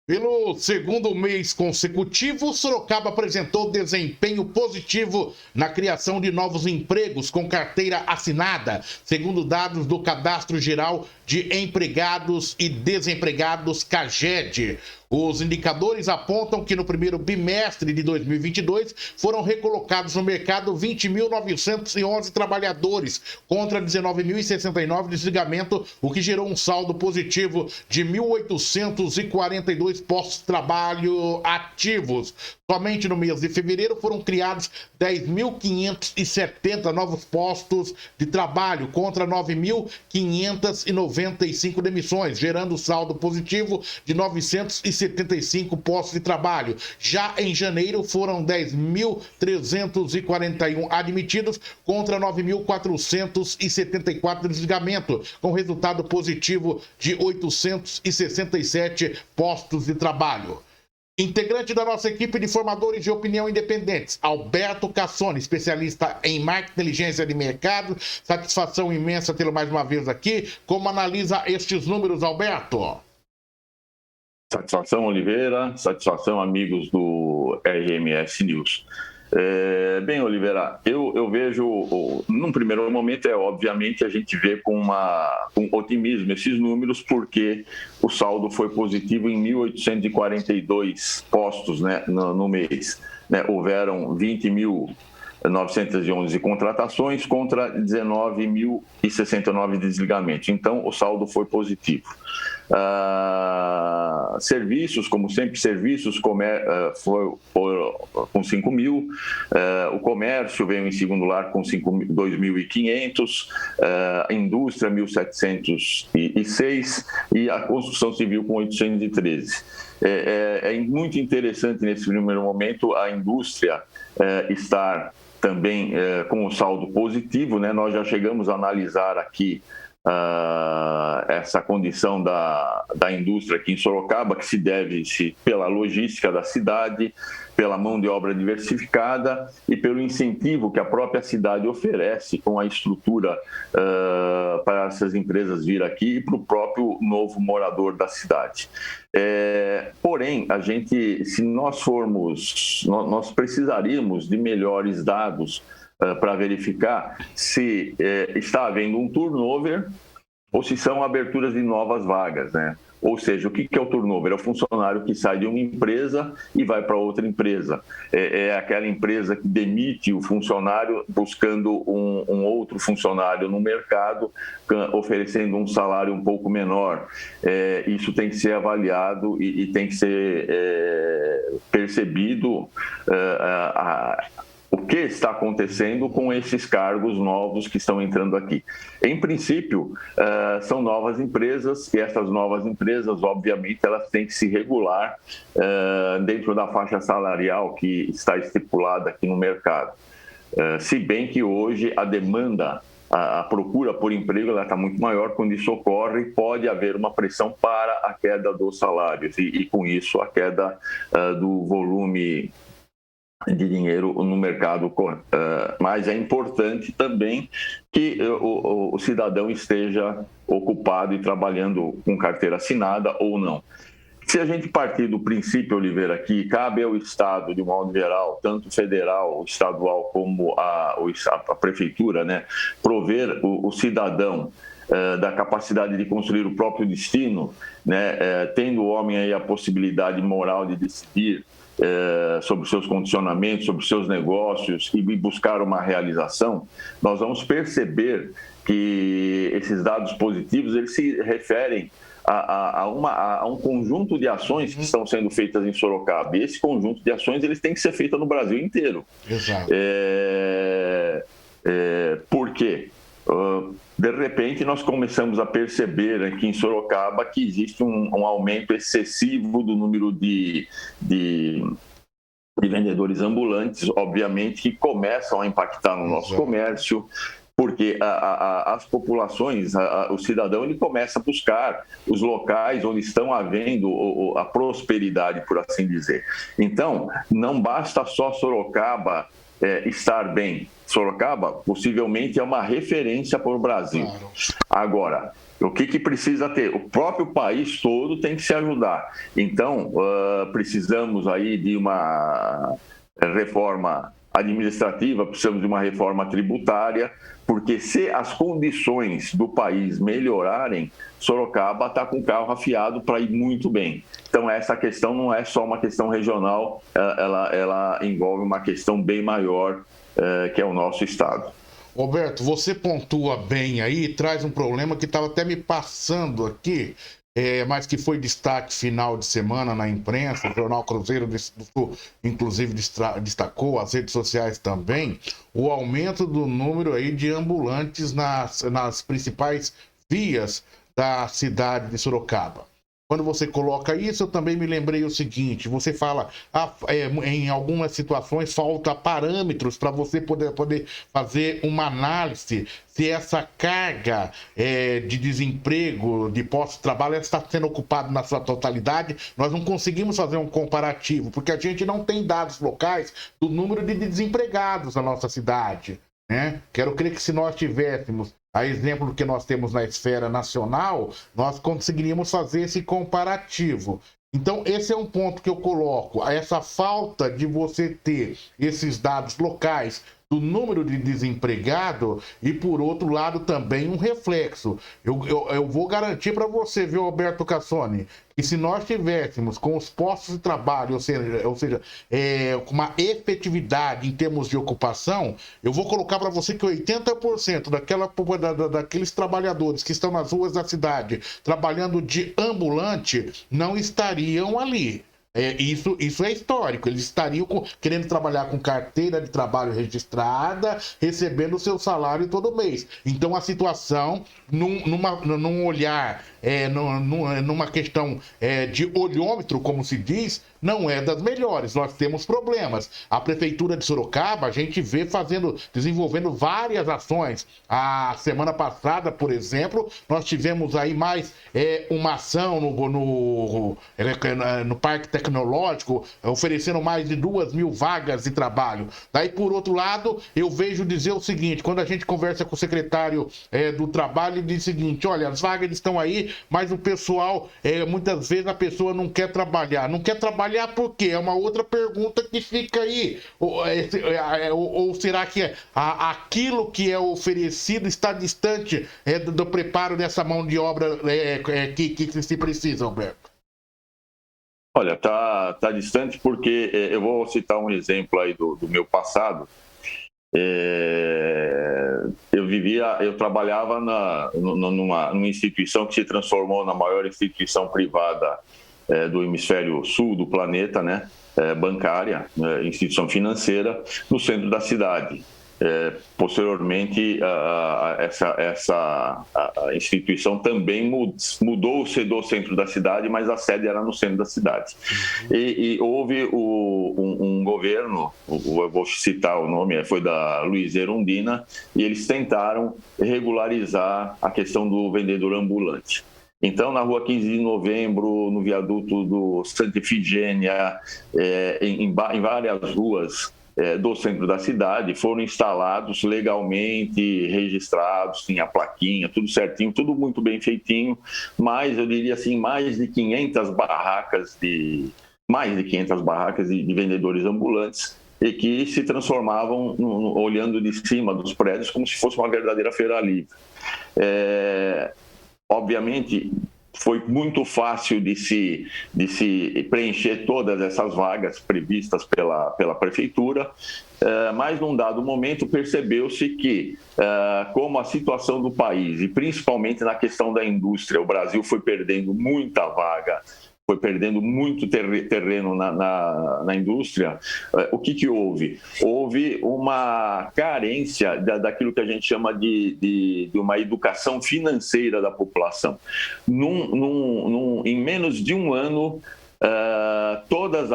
Pelo segundo mês consecutivo, Sorocaba apresentou desempenho positivo na criação de novos empregos com carteira assinada, segundo dados do Cadastro Geral de Empregados e Desempregados, CAGED. Os indicadores apontam que no primeiro bimestre de 2022 foram recolocados no mercado 20.911 trabalhadores, contra 19.069 de desligamento, o que gerou um saldo positivo de 1.842 postos de trabalho ativos. Somente no mês de fevereiro foram criados 10.570 novos postos de trabalho, contra 9.595 demissões, gerando saldo positivo de 975 postos de trabalho. Já em janeiro foram 10.341 admitidos, contra 9.474 de desligamento, com resultado positivo de 867 postos de trabalho. Integrante da nossa equipe de formadores de opinião independentes, Alberto Cassone, especialista em marketing e inteligência de mercado. Satisfação imensa tê-lo mais uma vez aqui. Como analisa estes números, Alberto? Satisfação, Oliveira. Satisfação, amigos do RMS News. Bem, Oliveira, eu vejo, num primeiro momento, obviamente, a gente vê com otimismo esses números, porque o saldo foi positivo em 1.842 postos, né, no mês. Né, houveram 20.911 contratações contra 19.069 desligamentos. Então, o saldo foi positivo. Serviços, como sempre, serviços foi com 5.000, o comércio veio em segundo lugar com 2.500, a indústria 1.706 e a construção civil com 813. É muito interessante nesse primeiro momento a indústria estar também com o saldo positivo, né? Nós já chegamos a analisar aqui essa condição da indústria aqui em Sorocaba, que se deve pela logística da cidade, pela mão de obra diversificada e pelo incentivo que a própria cidade oferece com a estrutura para essas empresas vir aqui e para o próprio novo morador da cidade. Porém, se nós nós precisaríamos de melhores dados para verificar se está havendo um turnover ou se são aberturas de novas vagas, né? Ou seja, o que é o turnover? É o funcionário que sai de uma empresa e vai para outra empresa. É aquela empresa que demite o funcionário buscando um outro funcionário no mercado, oferecendo um salário um pouco menor. Isso tem que ser avaliado e tem que ser percebido o que está acontecendo com esses cargos novos que estão entrando aqui. Em princípio, são novas empresas e essas novas empresas, obviamente, elas têm que se regular dentro da faixa salarial que está estipulada aqui no mercado. Se bem que hoje a demanda, a procura por emprego, ela está muito maior. Quando isso ocorre, pode haver uma pressão para a queda dos salários e com isso, a queda do volume de dinheiro no mercado, mas é importante também que o cidadão esteja ocupado e trabalhando com carteira assinada ou não. Se a gente partir do princípio, Oliveira, que cabe ao Estado, de modo geral, tanto federal, estadual, como a prefeitura, né, prover o cidadão da capacidade de construir o próprio destino, né, tendo o homem aí a possibilidade moral de decidir sobre os seus condicionamentos, sobre os seus negócios e buscar uma realização, nós vamos perceber que esses dados positivos eles se referem a um conjunto de ações que estão sendo feitas em Sorocaba. E esse conjunto de ações eles têm que ser feito no Brasil inteiro. Exato. Por quê? De repente, nós começamos a perceber aqui em Sorocaba que existe um aumento excessivo do número de vendedores ambulantes, obviamente, que começam a impactar no nosso comércio, porque as populações, o cidadão, ele começa a buscar os locais onde estão havendo a prosperidade, por assim dizer. Então, não basta só Sorocaba estar bem. Sorocaba possivelmente é uma referência para o Brasil. Claro. Agora, o que precisa ter? O próprio país todo tem que se ajudar. Então, precisamos aí de uma reforma administrativa, precisamos de uma reforma tributária, porque se as condições do país melhorarem, Sorocaba está com o carro afiado para ir muito bem. Então, essa questão não é só uma questão regional, ela envolve uma questão bem maior, que é o nosso estado. Roberto, você pontua bem aí, traz um problema que estava até me passando aqui, mas que foi destaque final de semana na imprensa, o Jornal Cruzeiro do Sul, inclusive, destacou, as redes sociais também, o aumento do número aí de ambulantes nas principais vias da cidade de Sorocaba. Quando você coloca isso, eu também me lembrei o seguinte, você fala, em algumas situações falta parâmetros para você poder fazer uma análise se essa carga de desemprego, de posto de trabalho, está sendo ocupada na sua totalidade. Nós não conseguimos fazer um comparativo, porque a gente não tem dados locais do número de desempregados na nossa cidade, né? Quero crer que se nós tivéssemos a exemplo do que nós temos na esfera nacional, nós conseguiríamos fazer esse comparativo. Então, esse é um ponto que eu coloco, essa falta de você ter esses dados locais do número de desempregado e, por outro lado, também um reflexo. Eu vou garantir para você, viu, Roberto Cassoni, que se nós tivéssemos com os postos de trabalho, ou seja, com uma efetividade em termos de ocupação, eu vou colocar para você que 80% daqueles trabalhadores que estão nas ruas da cidade trabalhando de ambulante não estariam ali. Isso é histórico, eles estariam querendo trabalhar com carteira de trabalho registrada, recebendo o seu salário todo mês. Então a situação, num olhar, numa questão de olhômetro, como se diz, não é das melhores, nós temos problemas. A Prefeitura de Sorocaba, a gente vê desenvolvendo várias ações. A semana passada, por exemplo, nós tivemos aí mais uma ação no Parque Tecnológico, oferecendo mais de 2.000 vagas de trabalho. Daí, por outro lado, eu vejo dizer o seguinte, quando a gente conversa com o secretário do Trabalho, ele diz o seguinte, olha, as vagas estão aí, mas o pessoal, muitas vezes a pessoa não quer trabalhar. Não quer trabalhar por quê? É uma outra pergunta que fica aí. Ou será que aquilo que é oferecido está distante do preparo dessa mão de obra que se precisa, Alberto? Olha, tá distante porque eu vou citar um exemplo aí do meu passado. Eu trabalhava numa instituição que se transformou na maior instituição privada do hemisfério sul do planeta, né? Bancária, instituição financeira, no centro da cidade. Posteriormente, essa instituição também mudou-se do centro da cidade, mas a sede era no centro da cidade. E houve um governo, eu vou citar o nome, foi da Luiz Erundina, e eles tentaram regularizar a questão do vendedor ambulante. Então, na rua 15 de novembro, no viaduto do Santa Efigênia, em várias ruas do centro da cidade, foram instalados legalmente, registrados, tinha a plaquinha, tudo certinho, tudo muito bem feitinho, mas eu diria assim, mais de 500 barracas de vendedores ambulantes e que se transformavam, olhando de cima dos prédios, como se fosse uma verdadeira feira livre. Obviamente, foi muito fácil de se preencher todas essas vagas previstas pela prefeitura, mas num dado momento percebeu-se que, como a situação do país, e principalmente na questão da indústria, o Brasil foi perdendo muita vaga, foi perdendo muito terreno na indústria. O que houve? Houve uma carência daquilo que a gente chama de uma educação financeira da população. Em menos de um ano, todas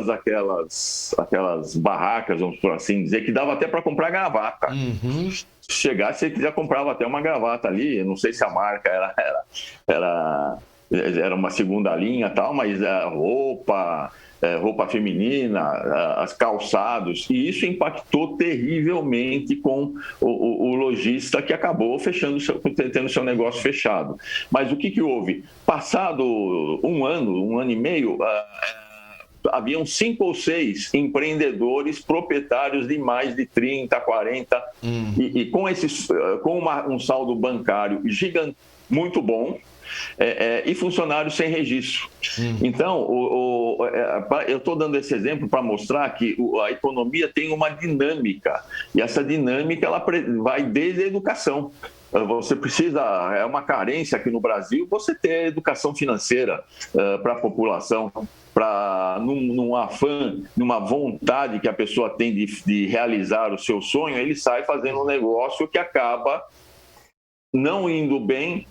aquelas barracas, vamos por assim dizer, que dava até para comprar gravata. Uhum. Se chegasse, você já comprava até uma gravata ali. Eu não sei se a marca era era uma segunda linha, tal, mas roupa feminina, as calçados, e isso impactou terrivelmente com o lojista, que acabou tendo seu negócio fechado. Mas o que houve? Passado um ano e meio, haviam 5 ou 6 empreendedores proprietários de mais de 30, 40, e com um saldo bancário gigante, muito bom, e funcionários sem registro. Então, eu estou dando esse exemplo para mostrar que a economia tem uma dinâmica, e essa dinâmica ela vai desde a educação. Você precisa, é uma carência aqui no Brasil, você ter educação financeira para a população, num afã, numa vontade que a pessoa tem de realizar o seu sonho, ele sai fazendo um negócio que acaba não indo bem,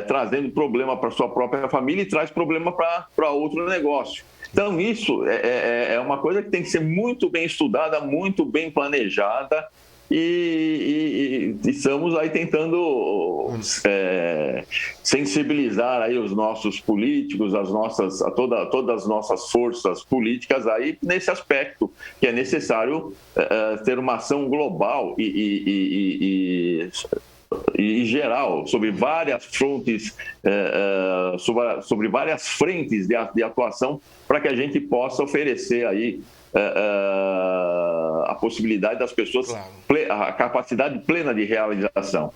trazendo problema para sua própria família e traz problema para outro negócio. Então, isso é uma coisa que tem que ser muito bem estudada, muito bem planejada, e estamos aí tentando sensibilizar aí os nossos políticos, todas as nossas forças políticas aí nesse aspecto, que é necessário ter uma ação global e geral, sobre várias frontes, sobre várias frentes de atuação, para que a gente possa oferecer aí a possibilidade das pessoas, a capacidade plena de realização.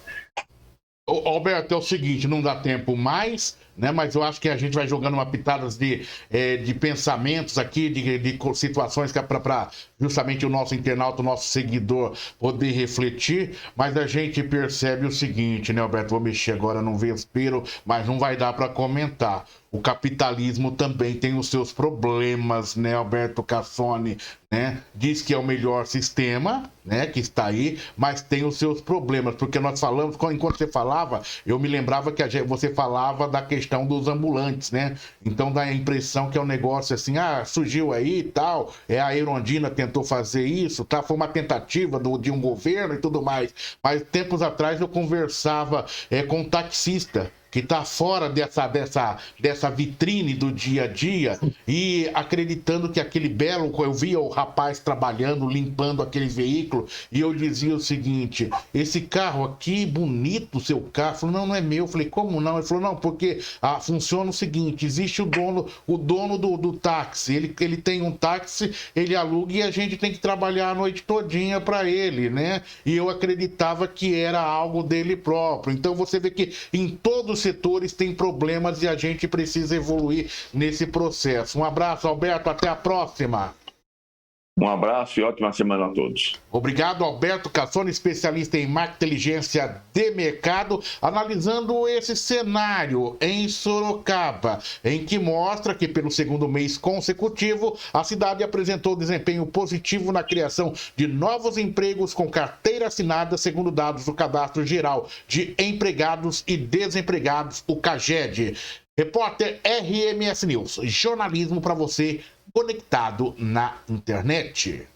Alberto, é o seguinte, não dá tempo mais, né? Mas eu acho que a gente vai jogando uma pitadas de pensamentos aqui, de situações que é para justamente o nosso internauta, o nosso seguidor poder refletir, mas a gente percebe o seguinte, né, Alberto? Vou mexer agora no vespeiro, mas não vai dar para comentar. O capitalismo também tem os seus problemas, né, Alberto Cassone, né? Diz que é o melhor sistema, né, que está aí, mas tem os seus problemas, porque nós falamos, enquanto você falava, eu me lembrava que você falava da questão dos ambulantes, né? Então dá a impressão que é um negócio assim, surgiu aí e tal, a Erundina tentou fazer isso, tá? Foi uma tentativa de um governo e tudo mais, mas tempos atrás eu conversava com um taxista, que está fora dessa vitrine do dia a dia e acreditando que aquele belo... Eu via o rapaz trabalhando, limpando aquele veículo, e eu dizia o seguinte, esse carro aqui, bonito o seu carro. Ele falou, não é meu. Eu falei, como não? Ele falou, não, porque funciona o seguinte, existe o dono do táxi, ele tem um táxi, ele aluga e a gente tem que trabalhar a noite todinha para ele, né? E eu acreditava que era algo dele próprio. Então você vê que em todos os setores tem problemas e a gente precisa evoluir nesse processo. Um abraço, Alberto, até a próxima. Um abraço e ótima semana a todos. Obrigado, Alberto Cassone, especialista em marketing e inteligência de mercado, analisando esse cenário em Sorocaba, em que mostra que pelo segundo mês consecutivo, a cidade apresentou desempenho positivo na criação de novos empregos com carteira assinada, segundo dados do Cadastro Geral de Empregados e Desempregados, o CAGED. Repórter RMS News, jornalismo para você conectado na internet.